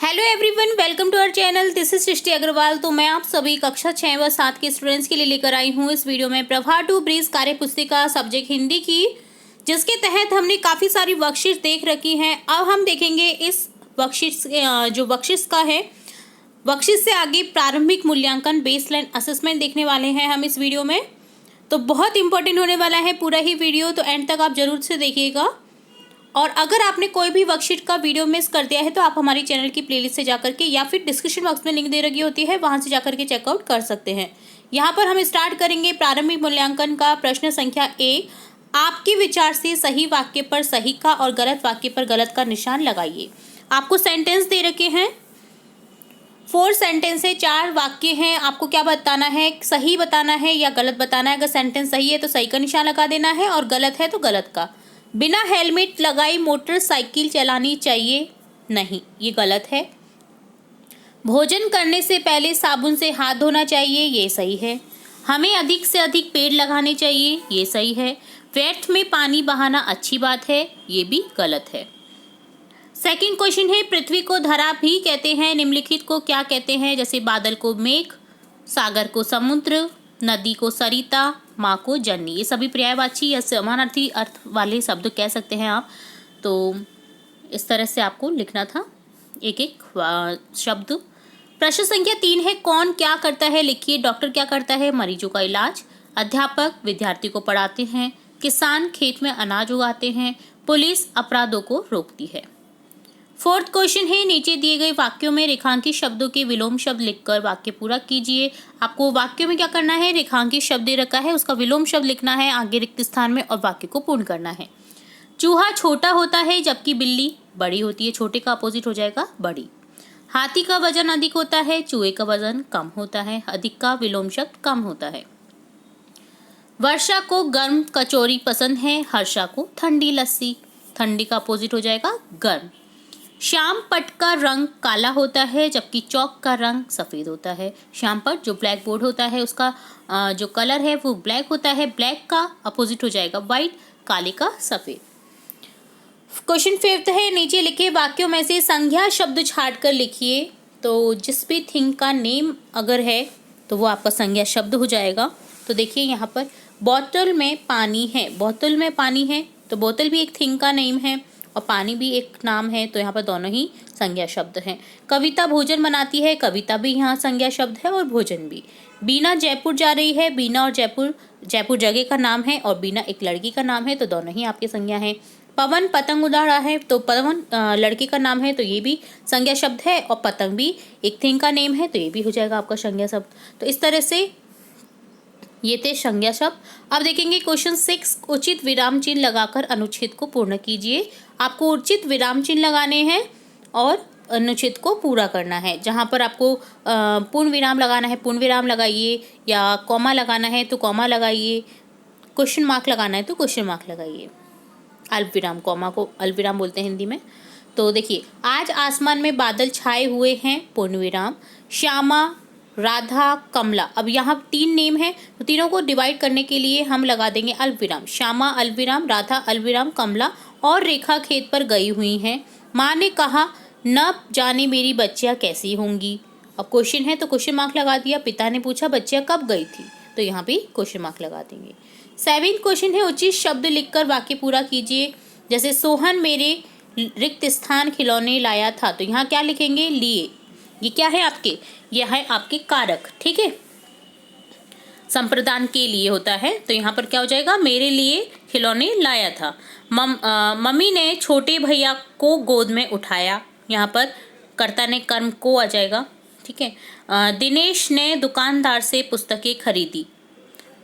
Hello everyone, welcome to our channel. This is Srishti Agrawal. तो मैं आप सभी कक्षा 6 व 7 के स्टूडेंट्स के लिए लेकर आई हूँ इस वीडियो में प्रभा टू ब्रीज कार्य पुस्तिका सब्जेक्ट हिंदी की, जिसके तहत हमने काफ़ी सारी वर्कशीट देख रखी हैं। अब हम देखेंगे इस वर्कशीट जो वर्कशीट का है, वर्कशीट से आगे प्रारंभिक मूल्यांकन बेसलाइन असेसमेंट देखने वाले हैं हम इस वीडियो में। तो बहुत इंपॉर्टेंट होने वाला है पूरा ही वीडियो, तो एंड तक आप जरूर से देखिएगा। और अगर आपने कोई भी वर्कशीट का वीडियो मिस कर दिया है तो आप हमारी चैनल की प्लेलिस्ट से जाकर के या फिर डिस्क्रिप्शन बॉक्स में लिंक दे रखी होती है, वहां से जाकर के चेकआउट कर सकते हैं। यहाँ पर हम स्टार्ट करेंगे प्रारंभिक मूल्यांकन का। प्रश्न संख्या ए, आपके विचार से सही वाक्य पर सही का और गलत वाक्य पर गलत का निशान लगाइए। आपको सेंटेंस दे रखे हैं, 4 सेंटेंस है, 4 वाक्य हैं। आपको क्या बताना है, सही बताना है या गलत बताना है। अगर सेंटेंस सही है तो सही का निशान लगा देना है और गलत है तो गलत का। बिना हेलमेट लगाई मोटरसाइकिल चलानी चाहिए नहीं, ये गलत है। भोजन करने से पहले साबुन से हाथ धोना चाहिए, ये सही है। हमें अधिक से अधिक पेड़ लगाने चाहिए, ये सही है। व्यर्थ में पानी बहाना अच्छी बात है, ये भी गलत है। सेकंड क्वेश्चन है, पृथ्वी को धरा भी कहते हैं, निम्नलिखित को क्या कहते हैं। जैसे बादल को मेघ, सागर को समुद्र, नदी को सरिता, माँ को जननी। ये सभी पर्यायवाची या समानार्थी अर्थ वाले शब्द कह सकते हैं आप। तो इस तरह से आपको लिखना था एक एक शब्द। प्रश्न संख्या 3 है, कौन क्या करता है लिखिए। डॉक्टर क्या करता है, मरीजों का इलाज। अध्यापक विद्यार्थी को पढ़ाते हैं। किसान खेत में अनाज उगाते हैं। पुलिस अपराधों को रोकती है। फोर्थ क्वेश्चन है, नीचे दिए गए वाक्यों में रेखांकित शब्दों के विलोम शब्द लिखकर वाक्य पूरा कीजिए। आपको वाक्यों में क्या करना है, रेखांकित शब्द दे रखा है, उसका विलोम शब्द लिखना है आगे रिक्त स्थान में और वाक्य को पूर्ण करना है। चूहा छोटा होता है जबकि बिल्ली बड़ी होती है, छोटे का अपोजिट हो जाएगा बड़ी। हाथी का वजन अधिक होता है, चूहे का वजन कम होता है, अधिक का विलोम शब्द कम होता है। वर्षा को गर्म कचौरी पसंद है, हर्षा को ठंडी लस्सी, ठंडी का अपोजिट हो जाएगा गर्म। श्याम पट का रंग काला होता है जबकि चौक का रंग सफ़ेद होता है। श्याम पट जो ब्लैक बोर्ड होता है उसका जो कलर है वो ब्लैक होता है, ब्लैक का अपोजिट हो जाएगा वाइट, काले का सफ़ेद। क्वेश्चन 5 है, नीचे लिखे वाक्यों में से संज्ञा शब्द छांटकर लिखिए। तो जिस भी थिंग का नेम अगर है तो वो आपका संज्ञा शब्द हो जाएगा। तो देखिए यहाँ पर बोतल में पानी है, बोतल में पानी है तो बोतल भी एक थिंग का नेम है और पानी भी एक नाम है, तो यहाँ पर दोनों ही संज्ञा शब्द हैं। कविता भोजन बनाती है, कविता भी यहाँ संज्ञा शब्द है और भोजन भी। बीना जयपुर जा रही है, बीना और जयपुर, जयपुर जगह का नाम है और बीना एक लड़की का नाम है, तो दोनों ही आपकी संज्ञा हैं। पवन पतंग उड़ा रहा है, तो पवन लड़की का नाम है तो ये भी संज्ञा शब्द है और पतंग भी एक थिंग का नेम है तो ये भी हो जाएगा आपका संज्ञा शब्द। तो इस तरह से ये थे संज्ञा शब्द। अब देखेंगे क्वेश्चन 6, उचित विराम चिन्ह लगाकर अनुच्छेद को पूर्ण कीजिए। आपको उचित विराम चिन्ह लगाने हैं और अनुच्छेद को पूरा करना है। जहाँ पर आपको पूर्ण विराम लगाना है पूर्ण विराम लगाइए, या कॉमा लगाना है तो कॉमा लगाइए, क्वेश्चन मार्क लगाना है तो क्वेश्चन मार्क लगाइए। अल्प विराम, कॉमा को अल्प विराम बोलते हैं हिंदी में। तो देखिए, आज आसमान में बादल छाए हुए हैं, पूर्ण विराम। श्यामा, राधा, कमला। अब यहाँ 3 नेम है तो तीनों को डिवाइड करने के लिए हम लगा देंगे अल्प विराम। श्यामा अल्प विराम, राधा अल्प विराम, कमला और रेखा खेत पर गई हुई हैं। माँ ने कहा न जाने मेरी बच्चियाँ कैसी होंगी। अब क्वेश्चन है तो क्वेश्चन मार्क लगा दिया। पिता ने पूछा बच्चियाँ कब गई थी, तो यहाँ भी क्वेश्चन मार्क लगा देंगे। 7 क्वेश्चन है, उचित शब्द लिखकर वाक्य पूरा कीजिए। जैसे सोहन मेरे रिक्त स्थान खिलौने लाया था, तो यहाँ क्या लिखेंगे, लिए। ये क्या है आपके, यह है आपके कारक, ठीक है, संप्रदान के लिए होता है। तो यहाँ पर क्या हो जाएगा, मेरे लिए खिलौने लाया था। मम्मी ने छोटे भैया को गोद में उठाया, यहाँ पर कर्ता ने कर्म को आ जाएगा, ठीक है। दिनेश ने दुकानदार से पुस्तकें खरीदी,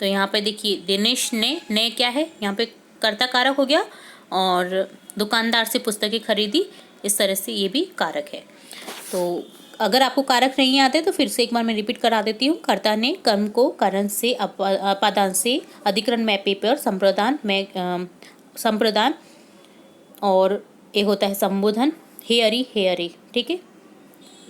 तो यहाँ पे देखिए दिनेश ने क्या है, यहाँ पे कर्ता कारक हो गया और दुकानदार से पुस्तकें खरीदी, इस तरह से ये भी कारक है। तो अगर आपको कारक नहीं आते तो फिर से एक बार मैं रिपीट करा देती हूँ। कर्ता ने कर्म को कारण से, अपादान से, अधिकरण में पेपर, संप्रदान में संप्रदान, और एक होता है संबोधन, हे अरे हे अरे, ठीक है।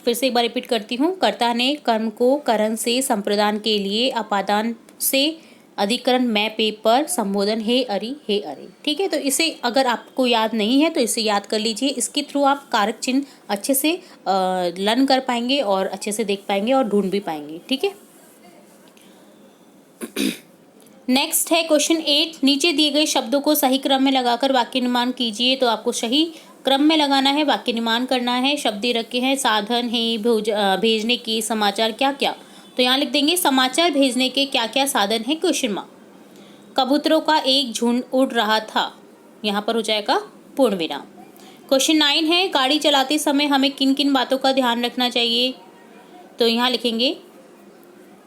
फिर से एक बार रिपीट करती हूँ। कर्ता ने कर्म को कारण से संप्रदान के लिए, अपादान से अधिकरण मैं पेपर, संबोधन हे अरे हे अरे। ठीक है, तो इसे अगर आपको याद नहीं है तो इसे याद कर लीजिए। इसके थ्रू आप कारक चिन्ह अच्छे से लर्न कर पाएंगे और अच्छे से देख पाएंगे और ढूंढ भी पाएंगे। ठीक है, नेक्स्ट है क्वेश्चन 8। नीचे दिए गए शब्दों को सही क्रम में लगाकर वाक्य निर्माण कीजिए। तो आपको सही क्रम में लगाना है, वाक्य निर्माण करना है। शब्द दे रखे हैं साधन है, भेजने की, समाचार क्या क्या। तो यहाँ लिख देंगे समाचार भेजने के क्या क्या साधन है, क्वेश्चन मार्क। कबूतरों का एक झुंड उड़ रहा था, यहाँ पर हो जाएगा पूर्ण विराम। क्वेश्चन 9 है गाड़ी चलाते समय हमें किन किन बातों का ध्यान रखना चाहिए। तो यहाँ लिखेंगे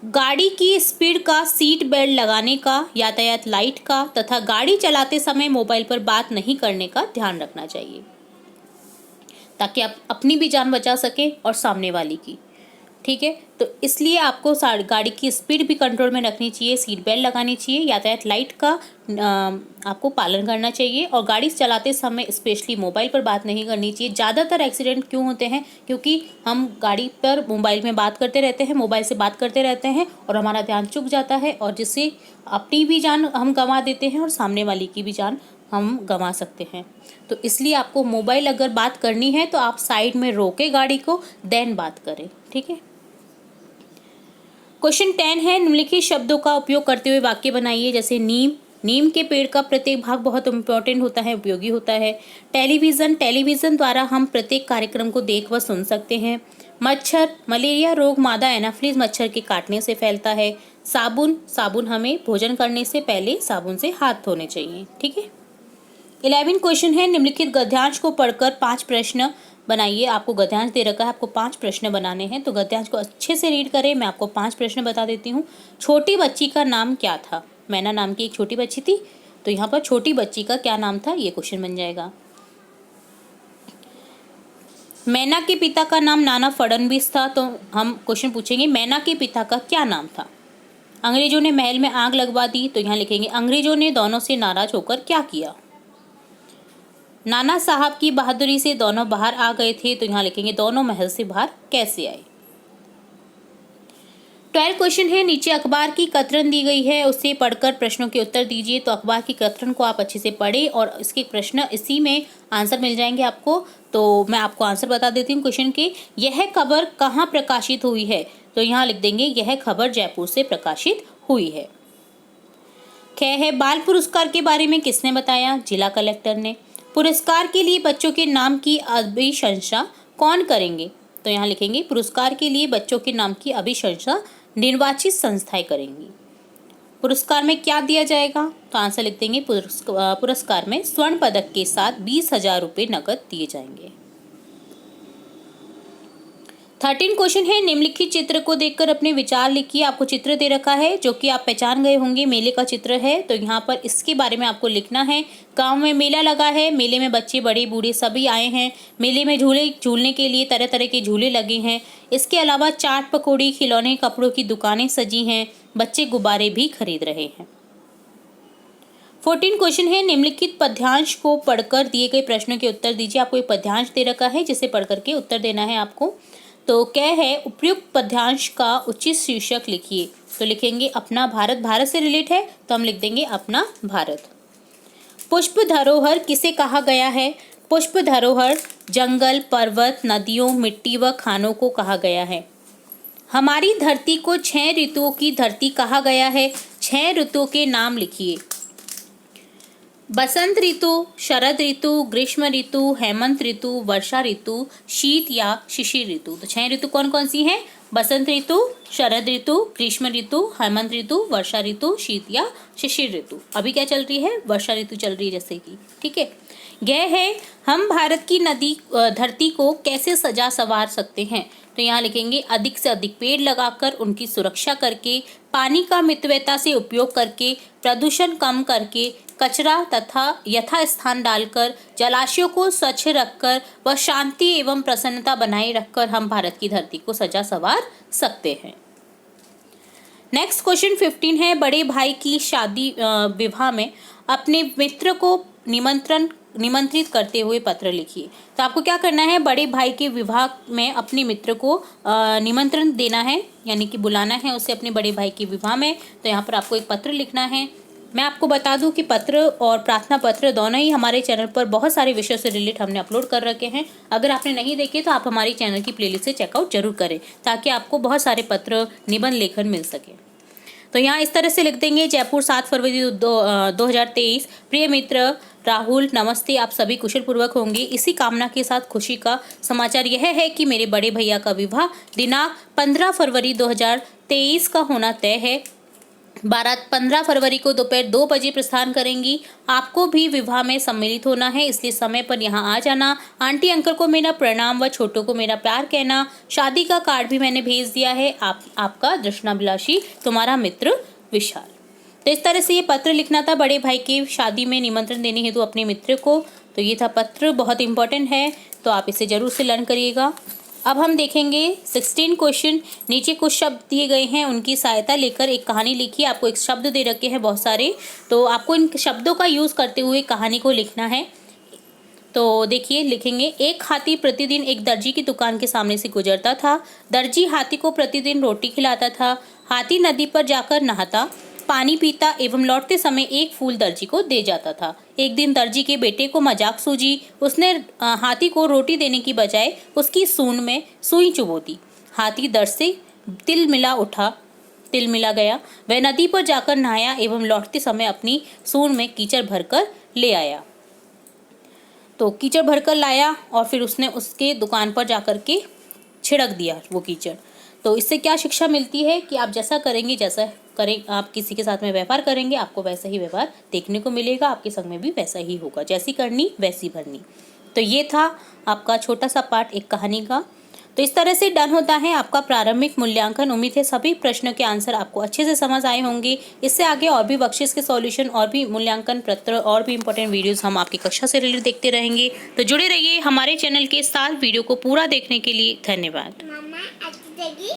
गाड़ी की स्पीड का, सीट बेल्ट लगाने का, यातायात लाइट का तथा गाड़ी चलाते समय मोबाइल पर बात नहीं करने का ध्यान रखना चाहिए, ताकि आप अपनी भी जान बचा सकें और सामने वाली की। ठीक है, तो इसलिए आपको गाड़ी की स्पीड भी कंट्रोल में रखनी चाहिए, सीट बेल्ट लगानी चाहिए, यातायात लाइट का आपको पालन करना चाहिए और गाड़ी चलाते समय स्पेशली मोबाइल पर बात नहीं करनी चाहिए। ज़्यादातर एक्सीडेंट क्यों होते हैं, क्योंकि हम गाड़ी पर मोबाइल में बात करते रहते हैं, मोबाइल से बात करते रहते हैं और हमारा ध्यान चूक जाता है और जिससे अपनी भी जान हम गंवा देते हैं और सामने वाली की भी जान हम गंवा सकते हैं। तो इसलिए आपको मोबाइल अगर बात करनी है तो आप साइड में रोके गाड़ी को, देन बात करें। ठीक है, क्वेश्चन 10 है निम्नलिखित शब्दों का उपयोग करते हुए वाक्य बनाइए। जैसे नीम, नीम के पेड़ का प्रत्येक भाग बहुत इंपॉर्टेंट होता है, उपयोगी होता है। टेलीविज़न, टेलीविज़न द्वारा हम प्रत्येक कार्यक्रम को देख व सुन सकते हैं। मच्छर, मलेरिया रोग मादा एनाफिलीज मच्छर के काटने से फैलता है। साबुन, साबुन हमें भोजन करने से पहले साबुन से हाथ धोने चाहिए। ठीक है, 11 क्वेश्चन है निम्नलिखित गद्यांश को पढ़कर 5 प्रश्न बनाइए। आपको गद्यांश दे रखा है, आपको 5 प्रश्न बनाने हैं, तो गद्यांश को अच्छे से रीड करें। मैं आपको 5 प्रश्न बता देती हूँ। छोटी बच्ची का नाम क्या था। मैना नाम की एक छोटी बच्ची थी, तो यहाँ पर छोटी बच्ची का क्या नाम था, ये क्वेश्चन बन जाएगा। मैना के पिता का नाम नाना फडणवीस था, तो हम क्वेश्चन पूछेंगे मैना के पिता का क्या नाम था। अंग्रेजों ने महल में आग लगवा दी, तो यहाँ लिखेंगे अंग्रेजों ने दोनों से नाराज होकर क्या किया। नाना साहब की बहादुरी से दोनों बाहर आ गए थे, तो यहाँ लिखेंगे दोनों महल से बाहर कैसे आए। 12 क्वेश्चन है नीचे अखबार की कतरन दी गई है, उसे पढ़कर प्रश्नों के उत्तर दीजिए। तो अखबार की कतरन को आप अच्छे से पढ़ें और इसके प्रश्न इसी में आंसर मिल जाएंगे आपको। तो मैं आपको आंसर बता देती हूँ क्वेश्चन के। यह खबर कहाँ प्रकाशित हुई है, तो यहाँ लिख देंगे यह खबर जयपुर से प्रकाशित हुई है। ख है बाल पुरस्कार के बारे में किसने बताया, जिला कलेक्टर ने। पुरस्कार के लिए बच्चों के नाम की अभिशंसा कौन करेंगे, तो यहाँ लिखेंगे पुरस्कार के लिए बच्चों के नाम की अभिशंसा निर्वाचित संस्थाएं करेंगी। पुरस्कार में क्या दिया जाएगा, तो आंसर लिख देंगे पुरस्कार में स्वर्ण पदक के साथ 20,000 रुपये नकद दिए जाएंगे। 13 क्वेश्चन है निम्नलिखित चित्र को देखकर अपने विचार लिखिए। आपको चित्र दे रखा है जो कि आप पहचान गए होंगे, मेले का चित्र है। तो यहाँ पर इसके बारे में आपको लिखना है। गांव में मेला लगा है, मेले में बच्चे बड़े बूढ़े सभी आए हैं। मेले में झूलने के लिए तरह तरह के झूले लगे हैं। इसके अलावा चाट पकौड़ी, खिलौने, कपड़ों की दुकानें सजी हैं। बच्चे गुब्बारे भी खरीद रहे हैं। 14 क्वेश्चन है निम्नलिखित पद्यांश को पढ़कर दिए गए प्रश्नों के उत्तर दीजिए। आपको एक पद्यांश दे रखा है जिसे पढ़ करके उत्तर देना है आपको। तो क्या है उपयुक्त पद्यांश का उचित शीर्षक लिखिए। तो लिखेंगे अपना भारत, भारत से रिलेट है तो हम लिख देंगे अपना भारत। पुष्प धरोहर किसे कहा गया है, पुष्प धरोहर जंगल, पर्वत, नदियों, मिट्टी व खानों को कहा गया है। हमारी धरती को 6 ऋतुओं की धरती कहा गया है। 6 ऋतुओं के नाम लिखिए। बसंत ऋतु, शरद ऋतु, ग्रीष्म ऋतु, हेमंत ऋतु, वर्षा ऋतु, शीत या शिशिर ऋतु। तो 6 ऋतु कौन कौन सी हैं, बसंत ऋतु, शरद ऋतु, ग्रीष्म ऋतु, हेमंत ऋतु, वर्षा ऋतु, शीत या शिशिर ऋतु। अभी क्या चल रही है, वर्षा ऋतु चल रही है जैसे कि। ठीक है, यह है हम भारत की धरती को कैसे सजा संवार सकते हैं। तो यहाँ लिखेंगे अधिक से अधिक पेड़ लगाकर, उनकी सुरक्षा करके, पानी का मितव्ययता से उपयोग करके, प्रदूषण कम करके, कचरा तथा यथास्थान डालकर, जलाशयों को स्वच्छ रखकर व शांति एवं प्रसन्नता बनाए रखकर हम भारत की धरती को सजा संवार सकते हैं। नेक्स्ट क्वेश्चन 15 है बड़े भाई की शादी विवाह में अपने मित्र को निमंत्रण निमंत्रित करते हुए पत्र लिखिए। तो आपको क्या करना है, बड़े भाई के विवाह में अपने मित्र को निमंत्रण देना है, यानी कि बुलाना है उसे अपने बड़े भाई के विवाह में। तो यहाँ पर आपको एक पत्र लिखना है। मैं आपको बता दूं कि पत्र और प्रार्थना पत्र दोनों ही हमारे चैनल पर बहुत सारे विषयों से रिलेटेड हमने अपलोड कर रखे हैं। अगर आपने नहीं देखे तो आप हमारे चैनल की प्लेलिस्ट से चेकआउट जरूर करें, ताकि आपको बहुत सारे पत्र, निबंध लेखन मिल सके। तो यहाँ इस तरह से लिख देंगे, जयपुर 7 फरवरी 2023। प्रिय मित्र राहुल, नमस्ते। आप सभी कुशल पूर्वक होंगे। इसी कामना के साथ खुशी का समाचार यह है कि मेरे बड़े भैया का विवाह दिनांक 15 फरवरी 2023 का होना तय है। 15 फरवरी को दोपहर 2 बजे प्रस्थान करेंगी। आपको भी विवाह में सम्मिलित होना है, इसलिए समय पर यहाँ आ जाना। आंटी अंकल को मेरा प्रणाम व छोटों को मेरा प्यार कहना। शादी का कार्ड भी मैंने भेज दिया है। आपका दृष्णाभिलाषी, तुम्हारा मित्र विशाल। तो इस तरह से ये पत्र लिखना था बड़े भाई की शादी में निमंत्रण देने हेतु अपने मित्र को। तो ये था पत्र, बहुत इंपॉर्टेंट है, तो आप इसे जरूर से लर्न करिएगा। अब हम देखेंगे 16 क्वेश्चन। नीचे कुछ शब्द दिए गए हैं, उनकी सहायता लेकर एक कहानी लिखिए। आपको एक शब्द दे रखे हैं बहुत सारे, तो आपको इन शब्दों का यूज़ करते हुए कहानी को लिखना है। तो देखिए, लिखेंगे, एक हाथी प्रतिदिन एक दर्जी की दुकान के सामने से गुजरता था। दर्जी हाथी को प्रतिदिन रोटी खिलाता था। हाथी नदी पर जाकर नहाता, पानी पीता एवं लौटते समय एक फूल दर्जी को दे जाता था। एक दिन दर्जी के बेटे को मजाक सूझी। उसने हाथी को रोटी देने की बजाय उसकी सूंड में सुई चुभो दी। हाथी दर्द से तिल मिला गया। वह नदी पर जाकर नहाया एवं लौटते समय अपनी सूंड में कीचड़ भरकर ले आया। तो कीचड़ भरकर लाया और फिर उसने उसके दुकान पर जाकर के छिड़क दिया वो कीचड़। तो इससे क्या शिक्षा मिलती है कि आप जैसा करेंगे, आप किसी के साथ में व्यवहार करेंगे, आपको वैसा ही व्यवहार देखने को मिलेगा, आपके संग में भी वैसा ही होगा, जैसी करनी वैसी भरनी। तो ये था आपका छोटा सा पार्ट एक कहानी का। तो इस तरह से डन होता है आपका प्रारंभिक मूल्यांकन। उम्मीद है सभी प्रश्नों के आंसर आपको अच्छे से समझ आए होंगे। इससे आगे और भी बख्शिश के सॉल्यूशन और भी मूल्यांकन पत्र और भी इंपॉर्टेंट वीडियोस हम आपकी कक्षा से रिलेटेड देखते रहेंगे। तो जुड़े रहिए हमारे चैनल के साथ। वीडियो को पूरा देखने के लिए धन्यवाद।